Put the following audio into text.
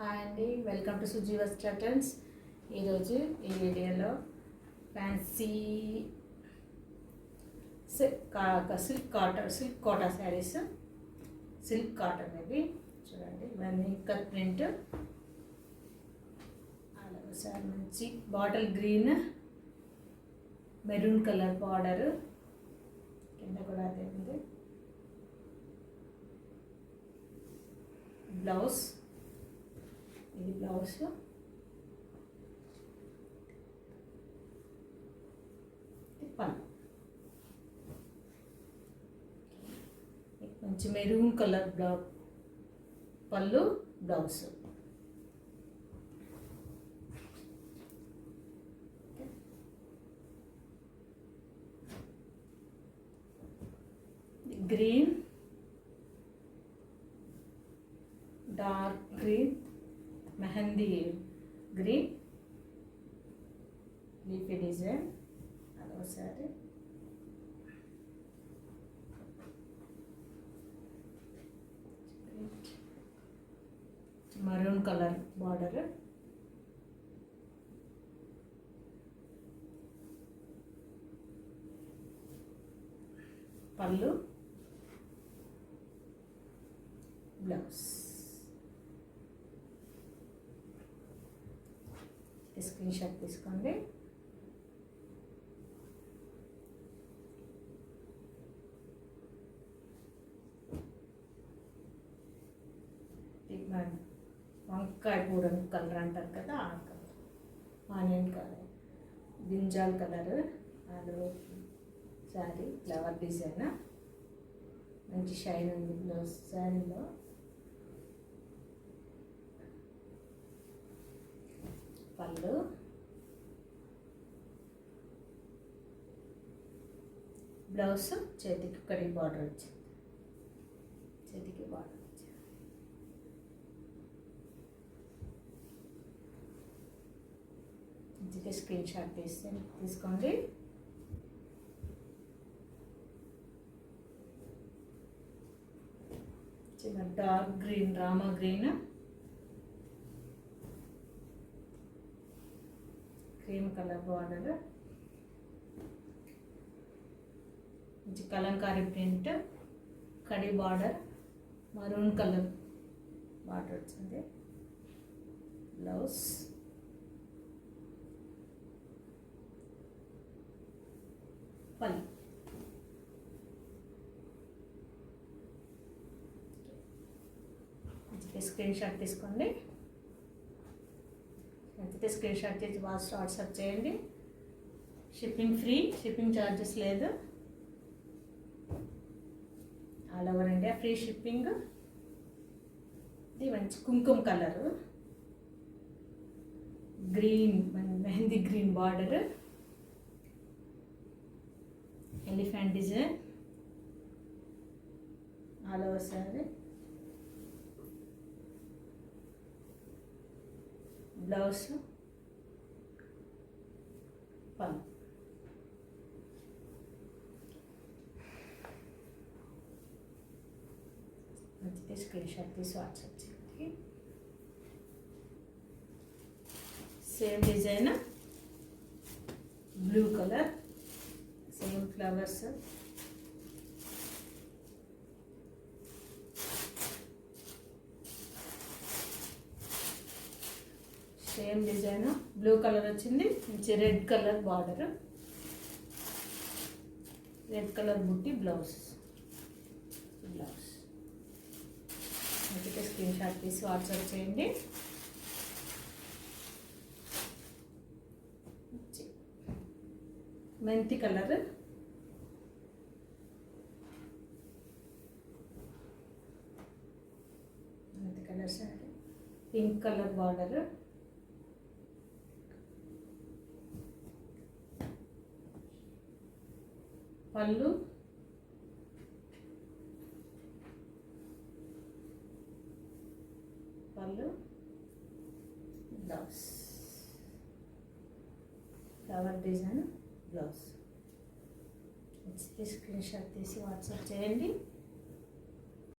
Hi అండి, welcome to సుజీవస్ curtains. ఈరోజు ఈ వీడియోలో fancy silk Kota saris, silk cotton ఇవి చూడండి. ఇవన్నీ కట్ ప్రింట్, అలాగే సార్ మంచి bottle green maroon colour border, కింద కూడా అదే ఉంది. బ్లౌజ్, ఇది బ్లౌజ్, పళ్ళు మంచి మెరూన్ కలర్ పళ్ళు, blouse. Green, dark green, mehndi green, leafy design, అదొకసారి మరూన్ కలర్ బార్డర్, పళ్ళు, బ్లౌజ్. స్క్రీన్ షాట్ తీసుకోండి. వంకాయ పూర కలర్ అంటారు కదా, ఆ colour, onion colour, brinjal colour, అది శారీ ఫ్లవర్ డిజైన్, మంచి షైన్ ఉంది బ్లౌజ్ శారీలో. పళ్ళు, బ్లౌజ్, చేతికి కడి బార్డర్ వచ్చింది, చేతికి బార్డర్ వచ్చింది. మంచిగా స్క్రీన్ షాట్ తీసుకోండి. చిన్న dark green, Rama green, cream colour border, మంచి కలంకారీ ప్రింట్, కడి బార్డర్, మరూన్ కలర్ బార్డర్ వచ్చింది. బ్లౌజ్, పళ్ళు. మంచిగా స్క్రీన్ షాట్ తీసుకోండి. అయితే స్క్రీన్ షాట్ చేసి వాట్సాప్ చేయండి. షిప్పింగ్ ఫ్రీ, షిప్పింగ్ ఛార్జెస్ లేదు. All over India free shipping. ఇది మంచి కుంకుమ colour, green, mehndi green border, elephant design, all over sorry, blouse, పళ్ళు. మంచిగా స్క్రీన్ షాట్ తీసి వాట్సాప్ చేయండి. Same design, blue colour, same flowers, same design, blue colour వచ్చింది, మంచి red colour border, red colour బుట్టి, బ్లౌజ్. మంచిగా స్క్రీన్ షాట్ తీసి WhatsApp చేయండి. మెంతి కలర్, మెంతి colour sari, pink colour border, పళ్ళు, blouse, flower design, blouse. Screen shot తీసి వాట్సాప్ చేయండి.